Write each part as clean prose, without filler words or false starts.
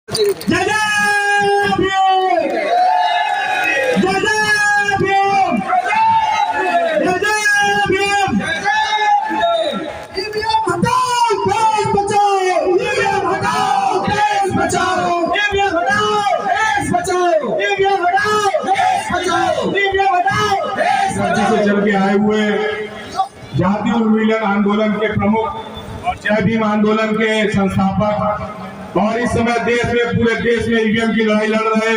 चल के आए हुए जातीय उन्मूलन आंदोलन के प्रमुख और जय भीम आंदोलन के संस्थापक और इस समय देश में पूरे देश में ईवीएम की लड़ाई लड़ रहे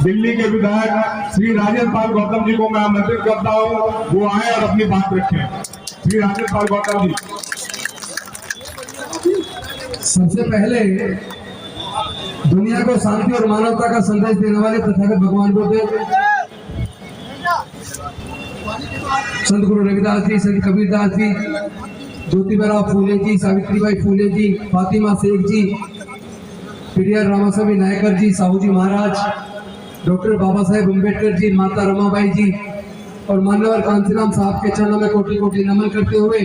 दिल्ली के विधायक श्री राजेंद्र पाल गौतम जी को मैं आमंत्रित करता हूं, वो आए और अपनी बात रखें। श्री राजेंद्र पाल गौतम जी। सबसे पहले दुनिया को शांति और मानवता का संदेश देने वाले तथागत भगवान बुद्ध संत गुरु रविदास जी, संत कबीरदास जी, ज्योतिबा फूले जी, सावित्रीबाई फूले जी, फातिमा शेख जी, पीडीआर रामास्वामी नायकर जी, साहू जी महाराज, डॉक्टर बाबा साहेब अम्बेडकर जी, माता रमाबाई जी और मान्यवर कांसीराम साहब के चरणों में कोटि कोटि नमन करते हुए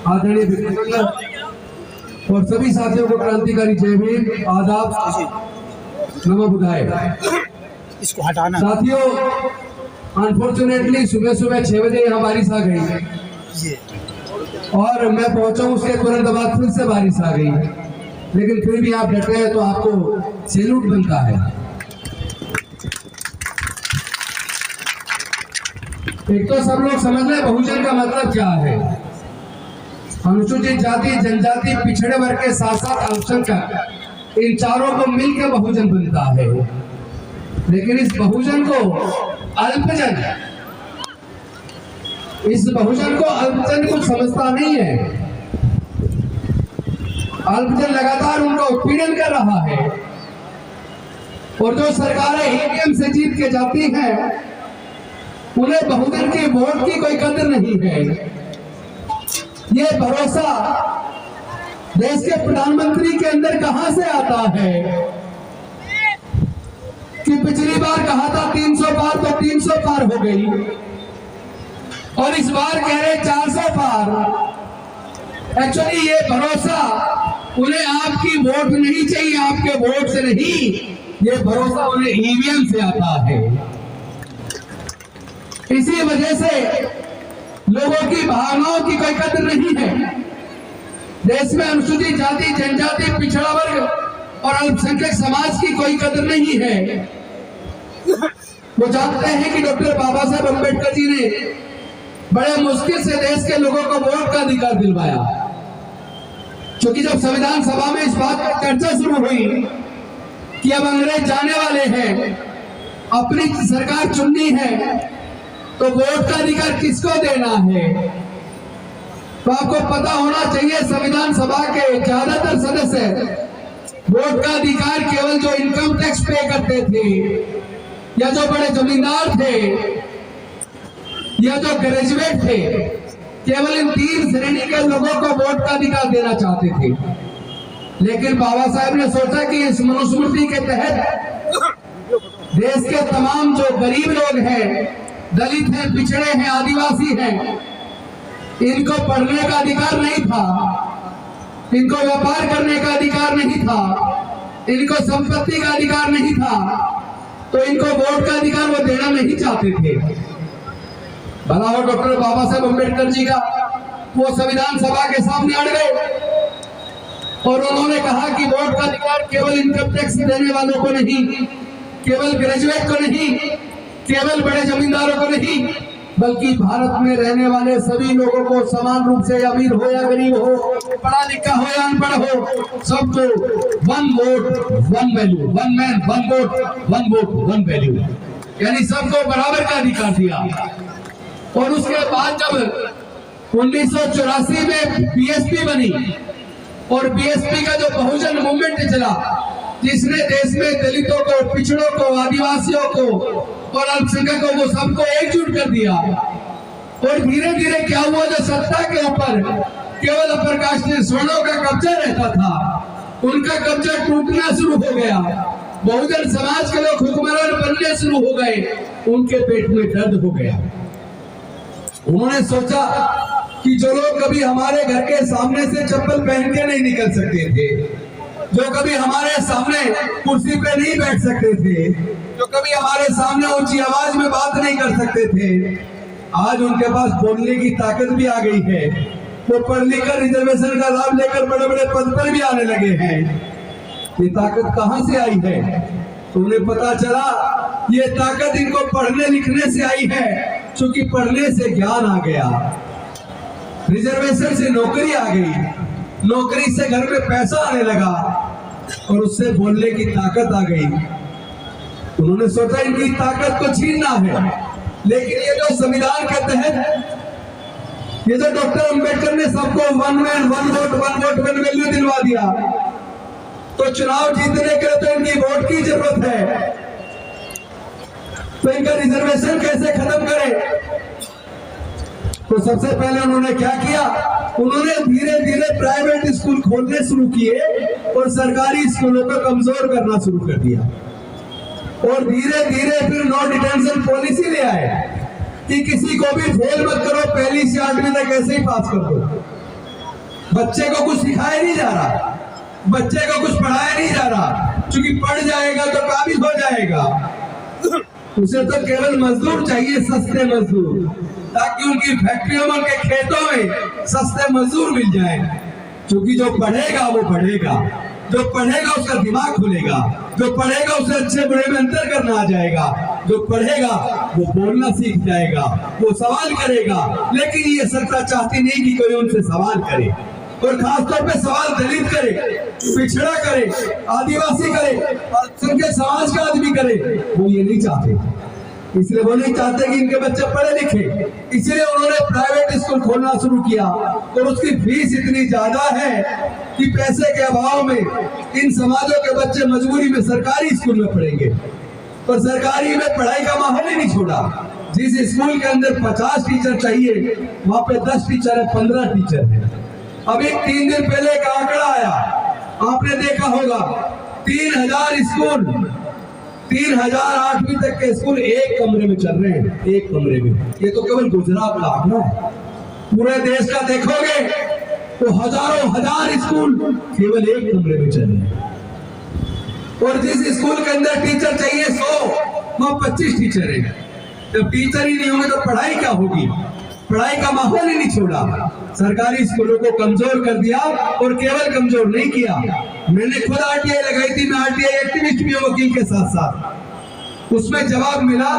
आदरणीय विधायक और सभी साथियों को क्रांतिकारी जय भीम, आदाब, नमो बुद्धाय। इसको हटाना साथियों, अनफॉर्चुनेटली सुबह 6 बजे यहाँ बारिश आ गई और मैं पहुंचा उसके तुरंत बाद फिर से बारिश आ गई, लेकिन फिर भी आप डटे हैं तो आपको सैल्यूट बनता है। एक तो सब लोग समझ रहे बहुजन का मतलब क्या है। अनुसूचित जाति, जनजाति, पिछड़े वर्ग के साथ साथ अल्पसंख्यक, इन चारों को मिलकर बहुजन बनता है। लेकिन इस बहुजन को अल्पजन कुछ समझता नहीं है। अल्पजन लगातार उनका उत्पीड़न कर रहा है और जो सरकारें ईवीएम से जीत के जाती हैं उन्हें बहुजन के वोट की कोई कदर नहीं है। ये भरोसा देश के प्रधानमंत्री के अंदर कहां से आता है कि पिछली बार कहा था 300 पार तो 300 पार हो गई और इस बार कह रहे 400 पार। एक्चुअली ये भरोसा उन्हें आपकी वोट नहीं चाहिए, आपके वोट से नहीं, ये भरोसा उन्हें ईवीएम से आता है। इसी वजह से लोगों की भावनाओं की कोई कदर नहीं है। देश में अनुसूचित जाति, जनजाति, पिछड़ा वर्ग और अल्पसंख्यक समाज की कोई कदर नहीं है। वो जानते हैं कि डॉक्टर बाबा साहेब अम्बेडकर जी ने बड़े मुश्किल से देश के लोगों को वोट का अधिकार दिलवाया, क्योंकि जब संविधान सभा में इस बात पर चर्चा शुरू हुई कि अब अंग्रेज जाने वाले हैं, अपनी सरकार चुननी है, तो वोट का अधिकार किसको देना है। तो आपको पता होना चाहिए संविधान सभा के ज्यादातर सदस्य वोट का अधिकार केवल जो इनकम टैक्स पे करते थे या जो बड़े जमींदार थे या जो ग्रेजुएट थे, केवल इन 3 श्रेणी के लोगों को वोट का अधिकार देना चाहते थे। लेकिन बाबा साहेब ने सोचा कि इस मनुस्मृति के तहत देश के तमाम जो गरीब लोग हैं, दलित हैं, पिछड़े हैं, आदिवासी हैं, इनको पढ़ने का अधिकार नहीं था, इनको व्यापार करने का अधिकार नहीं था, इनको संपत्ति का अधिकार नहीं था, तो इनको वोट का अधिकार वो देना नहीं चाहते थे। भला हो डॉक्टर बाबा साहेब अम्बेडकर जी का, वो संविधान सभा के सामने अड़ गए और उन्होंने कहा कि वोट का अधिकार केवल इनकम टैक्स देने वालों को नहीं, केवल ग्रेजुएट को नहीं, केवल बड़े जमींदारों को नहीं, बल्कि भारत में रहने वाले सभी लोगों को समान रूप से, अमीर हो या गरीब हो, पढ़ा लिखा हो या अनपढ़ हो, सबको 1 vote 1 value, 1 man 1 vote 1 vote 1 value, यानी सबको बराबर का अधिकार दिया। और उसके बाद जब 1984 में बीएसपी बनी और बीएसपी का जो बहुजन मूवमेंट चला, जिसने देश में दलितों को, पिछड़ों को, आदिवासियों को और अल्पसंख्यकों को सबको एकजुट कर दिया। और धीरे धीरे क्या हुआ, जो सत्ता के ऊपर केवल अपर कास्ट स्वर्णों का कब्जा रहता था, उनका कब्जा टूटना शुरू हो गया। बहुजन समाज के लोग हुक्मरान बनने शुरू हो गए, उनके पेट में दर्द हो गया। उन्होंने सोचा कि जो लोग कभी हमारे घर के सामने से चप्पल पहन के नहीं निकल सकते थे, जो कभी हमारे सामने कुर्सी पे नहीं बैठ सकते थे, जो कभी हमारे सामने ऊंची आवाज में बात नहीं कर सकते थे, आज उनके पास बोलने की ताकत भी आ गई है। वो पढ़ लिख कर रिजर्वेशन का लाभ लेकर बड़े बड़े पद पर भी आने लगे हैं। ये ताकत कहां से आई है? तो उन्हें पता चला ये ताकत इनको पढ़ने लिखने से आई है, क्योंकि पढ़ने से ज्ञान आ गया, रिजर्वेशन से नौकरी आ गई, नौकरी से घर में पैसा आने लगा और उससे बोलने की ताकत आ गई। उन्होंने सोचा इनकी ताकत को छीनना है, लेकिन ये जो संविधान के तहत ये जो डॉक्टर अंबेडकर ने सबको one man one vote one value दिलवा दिया, तो चुनाव जीतने के लिए तो इनकी वोट की जरूरत है। तो इनका रिजर्वेशन कैसे खत्म करें? तो सबसे पहले उन्होंने क्या किया, उन्होंने धीरे धीरे प्राइवेट स्कूल खोलने शुरू किए और सरकारी स्कूलों को कमजोर करना शुरू कर दिया। और धीरे धीरे फिर नो डिटेंशन पॉलिसी ले आए कि किसी को भी फेल मत करो, पहली से 8वीं तक ऐसे ही पास कर दो। बच्चे को कुछ सिखाया नहीं जा रहा, बच्चे को कुछ पढ़ाया नहीं जा रहा, क्योंकि पढ़ जाएगा तो काबिल हो जाएगा। उसे तो केवल मजदूर चाहिए, सस्ते मजदूर, ताकि उनकी फैक्ट्रियों में, उनके खेतों में सस्ते मजदूर मिल जाए। क्योंकि जो पढ़ेगा वो पढ़ेगा, जो पढ़ेगा उसका दिमाग खुलेगा, जो पढ़ेगा उसे अच्छे बुरे में अंतर करना आ जाएगा, जो पढ़ेगा वो बोलना सीख जाएगा, वो सवाल करेगा। लेकिन ये सरकार चाहती नहीं कि कोई उनसे सवाल करे, और खासतौर पे सवाल दलित करे, पिछड़ा करे, आदिवासी करे, अल्पसंख्यक समाज का आदमी करे। वो ये नहीं चाहते, इसलिए वो नहीं चाहते कि इनके बच्चे पढ़े लिखे। इसलिए उन्होंने प्राइवेट स्कूल खोलना शुरू किया, और उसकी फीस इतनी ज्यादा है कि पैसे के अभाव में इन समाजों के बच्चे मजबूरी में सरकारी स्कूल में पढ़ेंगे। और सरकारी में पढ़ाई का माहौल ही नहीं छोड़ा। जिस स्कूल के अंदर 50 टीचर चाहिए, वहां पे 10 टीचर है, 15 टीचर है। अभी 3 दिन पहले एक आंकड़ा आया, आपने देखा होगा, 3000 स्कूल, 3000 8वीं तक के स्कूल एक कमरे में चल रहे हैं, एक कमरे में। ये तो केवल गुजरात का आंकड़ा है। पूरे देश का देखोगे तो हजारों हजार स्कूल केवल एक कमरे में चल रहे हैं। और जिस स्कूल के अंदर टीचर चाहिए 100, वहां 25 टीचर है। जब टीचर ही नहीं होंगे तो पढ़ाई क्या होगी? पढ़ाई का माहौल ही नहीं छोड़ा, सरकारी स्कूलों को कमजोर कर दिया। और केवल कमजोर नहीं किया, मैंने खुद आरटीआई लगाई थी, मैं आरटीआई एक्टिविस्ट भी हूं वकील के साथ साथ। उसमें जवाब मिला,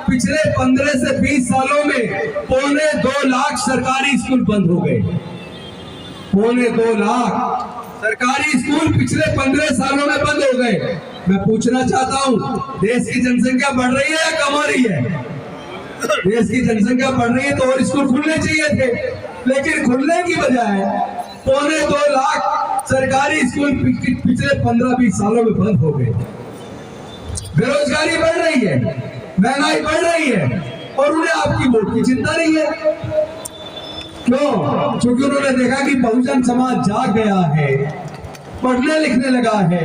पिछले 15 से 20 सालों में 2.25 लाख सरकारी स्कूल बंद हो गए। 2.25 लाख सरकारी स्कूल पिछले 15 सालों में बंद हो गए। मैं पूछना चाहता हूं, देश की जनसंख्या बढ़ रही है या कम हो रही है? देश की जनसंख्या बढ़ रही है तो और स्कूल खुलने चाहिए थे, लेकिन खुलने की बजाय 2.25 लाख सरकारी स्कूल पिछले 15-20 सालों में बंद हो गए। बेरोजगारी बढ़ रही है, महंगाई बढ़ रही है, और उन्हें आपकी वोट की चिंता नहीं है। क्यों? क्योंकि उन्होंने देखा कि बहुजन समाज जाग गया है, पढ़ने लिखने लगा है,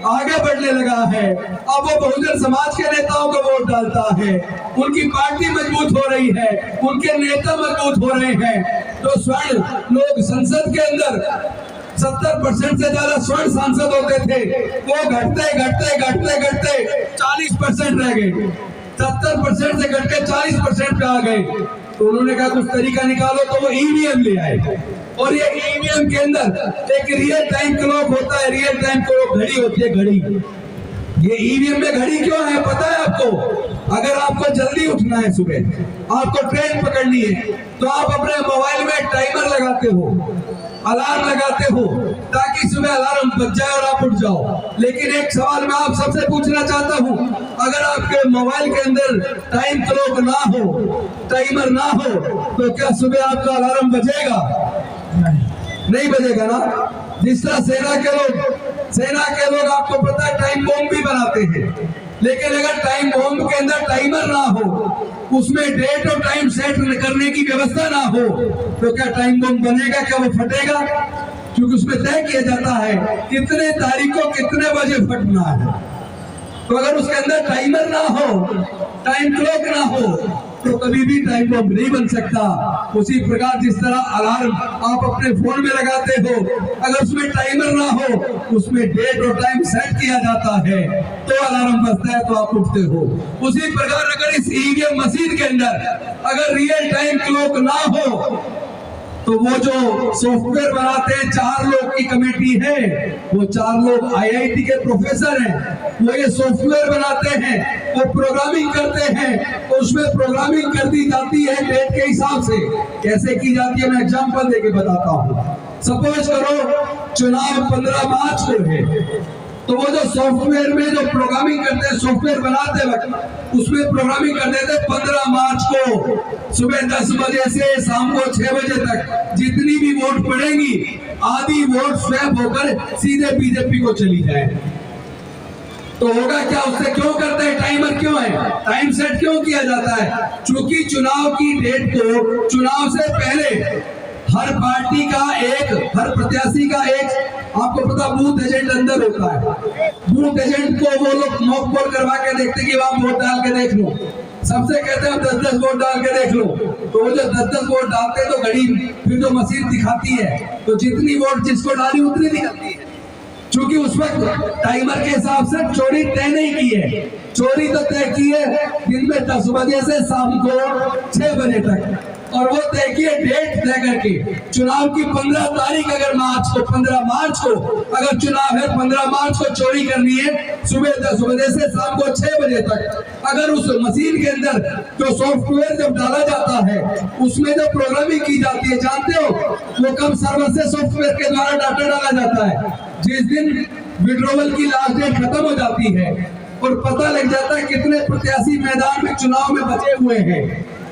आगे बढ़ने लगा है। अब वो बहुजन समाज के नेताओं को वोट डालता है, उनकी पार्टी मजबूत हो रही है, उनके नेता मजबूत हो रहे हैं। तो स्वर्ण लोग संसद के अंदर 70% से ज्यादा स्वर्ण सांसद होते थे, वो घटते घटते घटते घटते 40% रह गए, 70% से घट के 40% पे आ गए। तो उन्होंने कहा कुछ तरीका निकालो, तो वो ईवीएम ले आए। और ये ईवीएम के अंदर एक रियल टाइम क्लॉक होता है, रियल टाइम क्लॉक घड़ी होती है, घड़ी। ये ईवीएम में घड़ी क्यों है पता है आपको? अगर आपको जल्दी उठना है, सुबह आपको ट्रेन पकड़नी है, तो आप अपने मोबाइल में टाइमर लगाते हो, अलार्म लगाते हो, ताकि सुबह अलार्म बज जाए और आप उठ जाओ। लेकिन एक सवाल मैं आप सबसे पूछना चाहता हूं, अगर आपके मोबाइल के अंदर टाइम क्लॉक ना हो, टाइमर ना हो, तो क्या सुबह आपका अलार्म बजेगा? नहीं बजेगा ना। जिस तरह सेना के लोग आपको पता है टाइम बॉम्ब भी बनाते हैं, लेकिन अगर टाइम बॉम्ब के अंदर टाइमर ना हो, उसमें डेट और टाइम सेट करने की व्यवस्था ना हो, तो क्या टाइम बॉम्ब बनेगा? क्या वो फटेगा? क्योंकि उसमें तय किया जाता है कितने तारीख को कितने बजे फटना है। तो अगर उसके अंदर टाइमर ना हो, टाइम क्लॉक ना हो, तो कभी भी टाइम बम नहीं बन सकता। उसी प्रकार जिस तरह अलार्म आप अपने फोन में लगाते हो, अगर उसमें टाइमर ना हो, उसमें डेट और टाइम सेट किया जाता है तो अलार्म बजता है तो आप उठते हो। उसी प्रकार अगर इस ईवीएम मशीन के अंदर अगर रियल टाइम क्लॉक ना हो तो वो जो सॉफ्टवेयर बनाते हैं, 4 लोग की कमेटी है, वो 4 लोग आईआईटी के प्रोफेसर हैं, वो ये सॉफ्टवेयर बनाते हैं, वो प्रोग्रामिंग करते हैं, तो उसमें प्रोग्रामिंग कर दी जाती है डेट के हिसाब से। कैसे की जाती है मैं एग्जांपल देके बताता हूँ। सपोज करो चुनाव 15 मार्च को है, तो वो जो सॉफ्टवेयर में जो प्रोग्रामिंग करते हैं, सॉफ्टवेयर बनाते वक्त उसमें प्रोग्रामिंग कर देते 15 मार्च को सुबह 10 बजे से शाम को 6 बजे तक जितनी भी वोट पड़ेंगी, आधी वोट स्वैप होकर सीधे बीजेपी को चली जाए। तो होगा क्या, उससे क्यों करते हैं, टाइमर क्यों है, टाइम सेट क्यों किया जाता है? क्योंकि चुनाव की डेट को चुनाव से पहले हर पार्टी का एक, हर प्रत्याशी का एक, आपको पता बूथ एजेंट अंदर होता है। बूथ एजेंट को वो लोग मॉक पोल करवा के देखते कि वहां वोट डाल के देख लो, सबसे कहते हैं 10-10 वोट डाल के देख लो। तो वो जो 10-10 वोट डालते हैं तो घड़ी फिर जो मशीन दिखाती है तो जितनी वोट जिसको डाली उतनी निकलती है। क्योंकि उस वक्त टाइमर के हिसाब से चोरी तय नहीं की है, चोरी तो तय की है दिन में 10 बजे से शाम को 6 बजे तक, और वो तय किए डेट तय करके चुनाव की 15 तारीख, अगर मार्च को 15 मार्च को अगर चुनाव है, 15 मार्च को चोरी करनी है सुबह 10 बजे से शाम को 6 बजे तक। अगर उस मशीन के अंदर जो सॉफ्टवेयर जब डाला जाता है उसमें जो प्रोग्रामिंग की जाती है, जानते हो वो कम सर्वर से सॉफ्टवेयर के द्वारा डाटा डाला जाता है। जिस दिन विड्रॉवल की लास्ट डेट खत्म हो जाती है और पता लग जाता है कितने प्रत्याशी मैदान में चुनाव में बचे हुए हैं,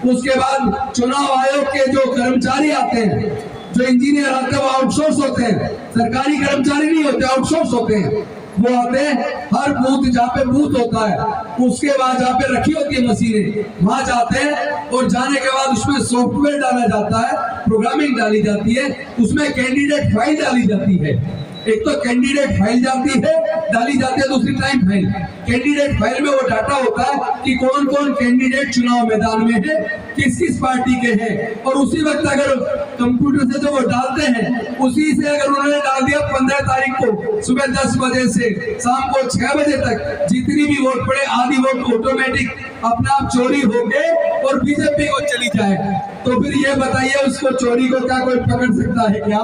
उसके बाद चुनाव आयोग के जो कर्मचारी आते हैं, जो इंजीनियर आते हैं, वो आउटसोर्स होते हैं, सरकारी कर्मचारी नहीं होते, आउटसोर्स होते हैं। वो आते हैं हर बूथ, जहाँ पे बूथ होता है उसके बाद जहाँ पे रखी होती है मशीनें, वहां जाते हैं और जाने के बाद उसमें सॉफ्टवेयर डाला जाता है, प्रोग्रामिंग डाली जाती है, उसमें कैंडिडेट फाइल डाली जाती है। एक तो कैंडिडेट फाइल डाली जाती है, दूसरी टाइम फाइल। कैंडिडेट फाइल में वो डाटा होता है कि कौन कौन कैंडिडेट चुनाव मैदान में है, किस किस पार्टी के हैं, और उसी वक्त अगर कंप्यूटर से जो वो डालते हैं उसी से अगर उन्होंने डाल दिया 15 तारीख को सुबह 10 बजे से शाम को 6 बजे तक, जितनी भी वोट पड़े आधी वोट ऑटोमेटिक अपना आप चोरी हो गए और बीजेपी को चली जाए। तो फिर ये बताइए उसको चोरी को क्या कोई पकड़ सकता है क्या?